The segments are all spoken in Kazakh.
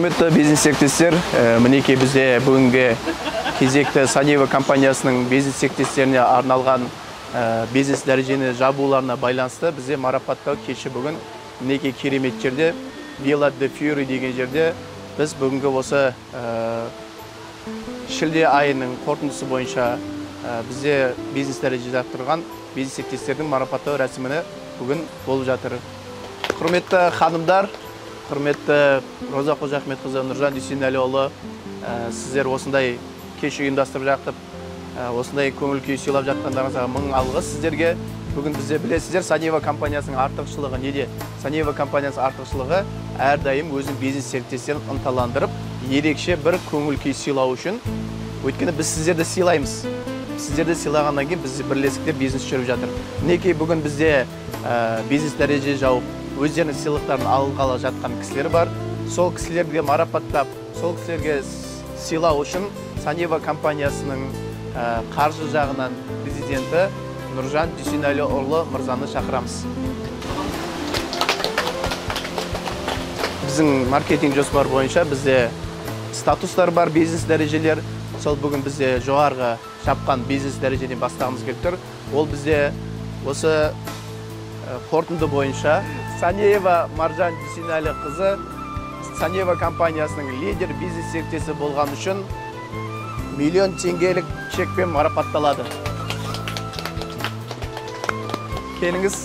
Құрметті бизнес серіктестер, мінекей бізде бүгінгі кезекті Санева компаниясының бизнес серіктестеріне арналған бизнес дәрежені жабуларына байланысты бізде марапаттау кеші бүгін мінекей керемет жерде Villa de Fury деген жерде біз бүгінгі осы шілде айының қорытындысы бойынша бізде бизнес дәреже жақтырған бизнес серіктестердің марапаттау рәсіміне бүгін болып жатыр. Құрметті ханымдар, құрметті Роза Қожахметқызы, Нұржан Дүйсенәліұлы, сіздер осындай кеш ұйымдастырып жақтып, осындай көңіл күй сыйлап жатқандарыңызға мың алғыс сіздерге. Бүгін бізде білесіздер, Санева компаниясының артықшылығы неде? Санева компаниясының артықшылығы әрдайым өзінің бизнес серіктестерін ынталандырып, ерекше бір көңіл күй сыйлау үшін. Өйткені біз сіздерді сыйлаймыз. Сіздерді сыйлағаннан кейін біз бірлестікте бизнес жүріп жатыр. Мінекей бүгін бізде бизнес дәреже жауып, өздерінің сыйлықтарын алғалы жатқан кісілер бар. Сол кісілерге марапаттап, сол кісілерге сыйлау үшін Санева компаниясының қаржы жағынан президенті Нұржан Дүйсенәліұлы мырзаны шақырамыз. Біздің маркетинг жоспар бойынша бізде статустар бар, бизнес дәрежелер. Сол бүгін бізде жоғарғы шапқан бизнес дәрежеден бастағымыз келіп тұр. Ол бізде осы қорытынды бойынша Санева Маржан Дүйсенәлі қызы Санева компаниясының лидер бизнес серіктесі болған үшін миллион теңгелік чекпен марапатталады. Келіңіз.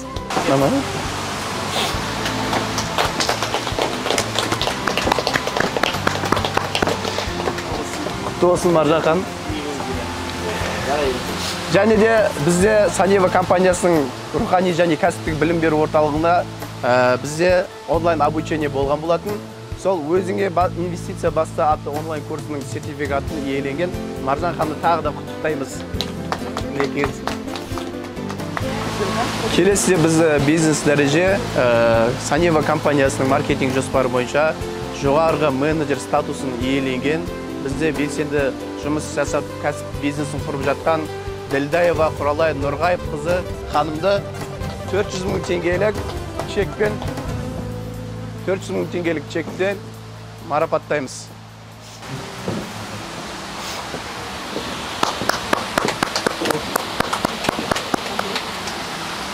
Құтты болсын Маржан ханым. Және де бізде Санева компаниясының рухани және кәсіптік білім беру орталығында бізде онлайн обучение болған болатын. Сол өзіңе инвестиция басты атты онлайн курсының сертификатын иеленген Маржан ханымды тағы да құттықтаймыз. Келесі біз бизнес дәреже Санева компаниясының маркетинг жоспары бойынша жоғарғы менеджер статусын иеленген, бізде белсенді жұмыс жасап кәсіп бизнесін құрып жатқан Ділдаева Құралай Нұрғайып қызы ханымды 400 мың теңгелік чекпен 400 мың теңгелік чектен марапаттаймыз.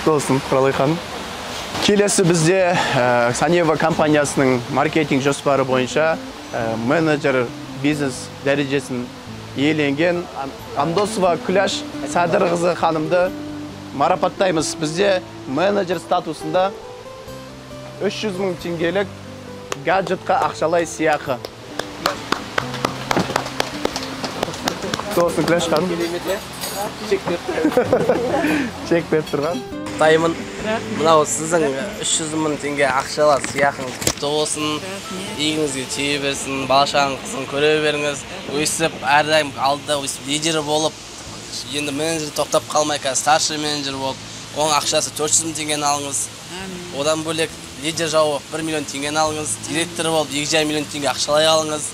Болсын, Құралай ханым. Келесі бізде Санева компаниясының маркетинг жоспары бойынша менеджер бизнес дәрежесін иеленген Андосова Күләш Сәдірқызы ханымды марапаттаймыз. Бізде менеджер статусында 300 мың теңгелік гаджетқа ақшалай сыйақы. Тосын Күләш ханым. Чек беріп тұрған. Таймын, мынау сіздің 300 мың теңге ақшалар сыйақыңыз құтты болсын, игіңізге тие берсін, бала-шағаң қызын көре беріңіз, өсіп, әрдайым алдыда өсіп лидері болып, енді менеджер тоқтап қалмай, старший менеджер болып, оның ақшасы 400 мың теңгені алыңыз. Одан бөлек лидер жауып 1 миллион теңгені алыңыз, директор болып 2,5 миллион теңге ақшалай алыңыз.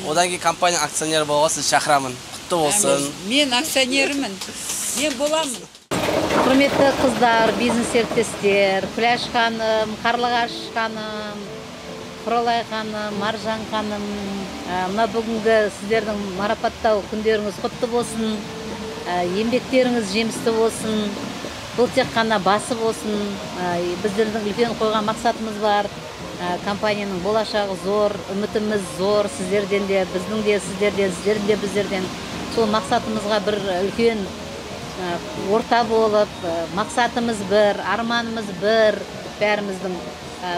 Одан кейін компания акционер болуға сіз шақырамын. Құтты болсын. Мен акционерімін. Мен боламын. Құрметті қыздар, бизнес серіктестер, Күләш ханым, Қарлығаш ханым, Құралай ханым, Маржан ханым, мына бүгінгі сіздердің марапаттау күндеріңіз құтты болсын, еңбектеріңіз жемісті болсын, бұл тек қана басы болсын. Біздердің үлкен қойған мақсатымыз бар, компанияның болашағы зор, үмітіміз зор, сіздерден де, біздің де, сіздерден, сіздерден де, біздерден. Сол мақсатымызға бір үлкен орта болып, мақсатымыз бір, арманымыз бір, бәріміздің.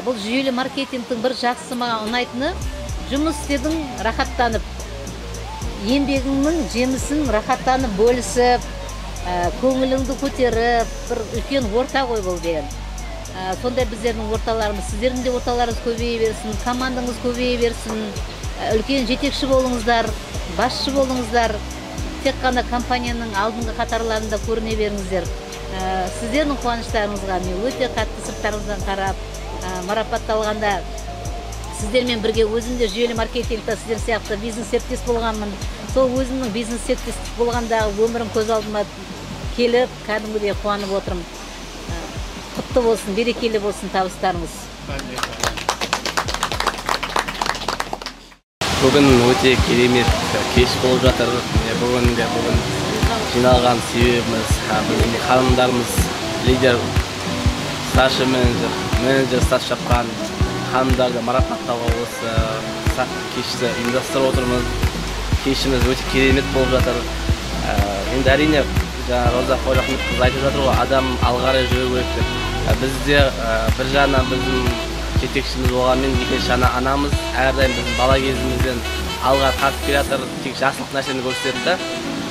Бұл жүйелі маркетингтің бір жақсы маған ұнайтыны, жұмыс істедің рахаттанып, еңбегіңнің жемісін рахаттанып бөлісіп, көңіліңді көтеріп, бір үлкен орта ғой бұл деген. Сондай біздердің орталарымыз, сіздердің де орталарыңыз көбейе берсін, командаңыз көбейе берсін, үлкен жетекші болыңыздар, басшы болыңыздар. Тек қана компанияның алдыңғы қатарларында көріне беріңіздер. Сіздердің қуаныштарыңызға мен өте қатты сырттарыңыздан қарап, марапатталғанда сіздермен бірге өзім де жүйелі маркетингта сіздер сияқты бизнес серіктес болғанмын. Сол өзімнің бизнес серіктес болғандағы өмірім көз алдыма келіп, кәдімгідей қуанып отырмын. Құтты болсын, берекелі болсын табыстарыңыз. Бүгін өте керемет кеш болып жатыр. Бүгін жиналған себебіміз біздің ханымдарымыз, лидер, старший менеджер стаж шапқан ханымдарды марапаттауға осы кешті ұйымдастырып отырмыз. Кешіміз өте керемет болып жатыр. Енді әрине Роза Қожахметқызы айтып жатыр ғой, адам алға қарай жүру керек деп. Бізде бір жағынан біздің жетекшіміз болғанмен, екінші жағынан анамыз әрдайым біздің бала кезімізден алға тартып келе жатыр, тек жақсылық нәрсені көрсетті.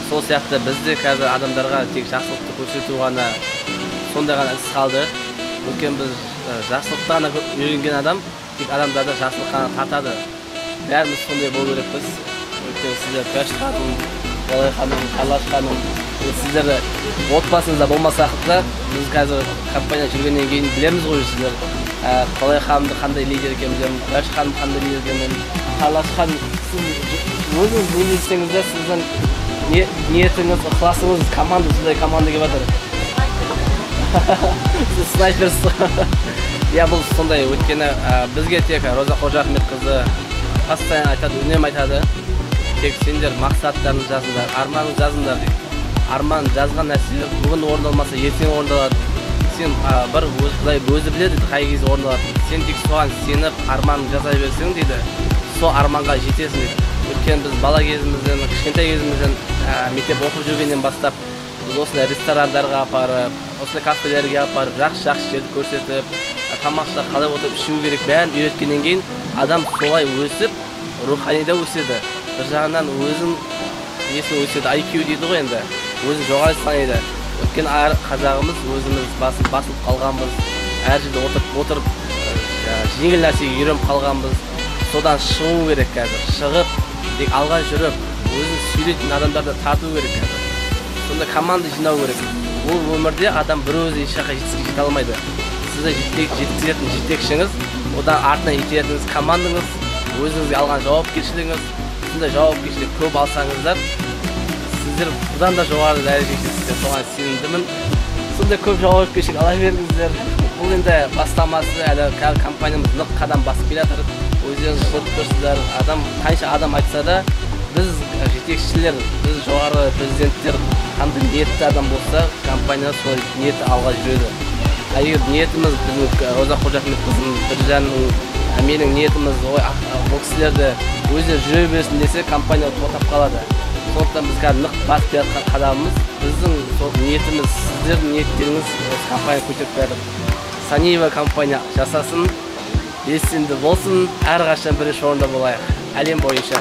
Сол сияқты бізде қазір адамдарға тек жақсылықты көрсету ғана, сондай ғана іс қалды. Өйткені біз жақсылықта ғана үйренген адам тек адамдарды жақсылық қана тартады. Бәріміз сондай болу керекпіз. Өйткені сіздер Күләш ханым, Болай ханым, Қарлаш ханым, сіздерді отбасыңызда болмасақ та, біз қазір компания жүргеннен кейін білеміз ғой сіздер. Болай ханымды қандай лидер екенін, Күләш ханым қандай лидер екенін, Қарлаш ханым, сіз өзіңіз не десеңіздер, сіздің ниетіңіз, ықыласыңыз команда, сондай команда келіп жатыр. Сіз снайперсіз. Я бұл сондай, өйткені бізге тек Роза Қожахметқызы постоянно айтады, үнемі айтады. Тек сендер мақсаттарыңды жазыңдар, арманыңды жазыңдар дейді. Арман жазған нәрсе бүгін орындалмаса, ертең орындалады. Сен бір Құдай өзі біледі қай кезде орындалады. Сен тек соған сеніп, арманыңды жаза берсең дейді, сол арманға жетесің дейді. Өйткені біз бала кезімізден, кішкентай кезімізден мектеп оқып жүргеннен бастап, біз осындай ресторандарға апарып, осындай кафелерге апарып, жақсы жерді көрсетіп, тамақта қалай отырып ішу керек бәрін үйреткеннен кейін адам солай өсіп, руханida өседі. Bir жағынан өзің несін өседі, IQ дейді ғой енді, өзін жоғары санайды. Өткен қазағымыз өзіміз басылып қалғанбыз, әр жерде отырып, жеңіл нәрсеге үйреніп қалғанбыз. Содан шығу керек қазір, шығып, тек алға жүріп, өзін сөйлейтін адамдарды тарту керек қазір. Сонда команда жинау керек. Ол өмірде адам бір өзі ешқайда жетістікке жете алмайды. Сізді жеткізетін жетекшіңіз, одан артынан итеретініңіз командаңыз, өзіңізге алған жауапкершілігіңіз. Сондай жауапкершілік көп алсаңыздар, сіздер бұдан да жоғары дәрежеге жетесіздер, соған сенімдімін. Сондай көп жауапкершілік ала беріңіздер. Бұл енді бастамасы, әлі компаниямыз нық қадам басып келе жатыр. Өздеріңіз көріп тұрсыздар, қанша адам айтса да, біз жетекшілер, біз жоғары президенттер қандай ниетті адам болса, компания сол ниеті алға жүреді. Егер ниетіміз біздің Роза Қожахметқызының Біржанның, менің ниетіміз бұл кісілерді өздері жүре берсін десе, компания тоқтап қалады. Сондықтан біз қазір нық басып келе жатқан қадамымыз, біздің ниетіміз, сіздердің ниеттеріңіз компания көтеріп жатыр. Саниева компания жасасын, белсенді болсын, әрқашан бірінші орында болайық әлем бойынша.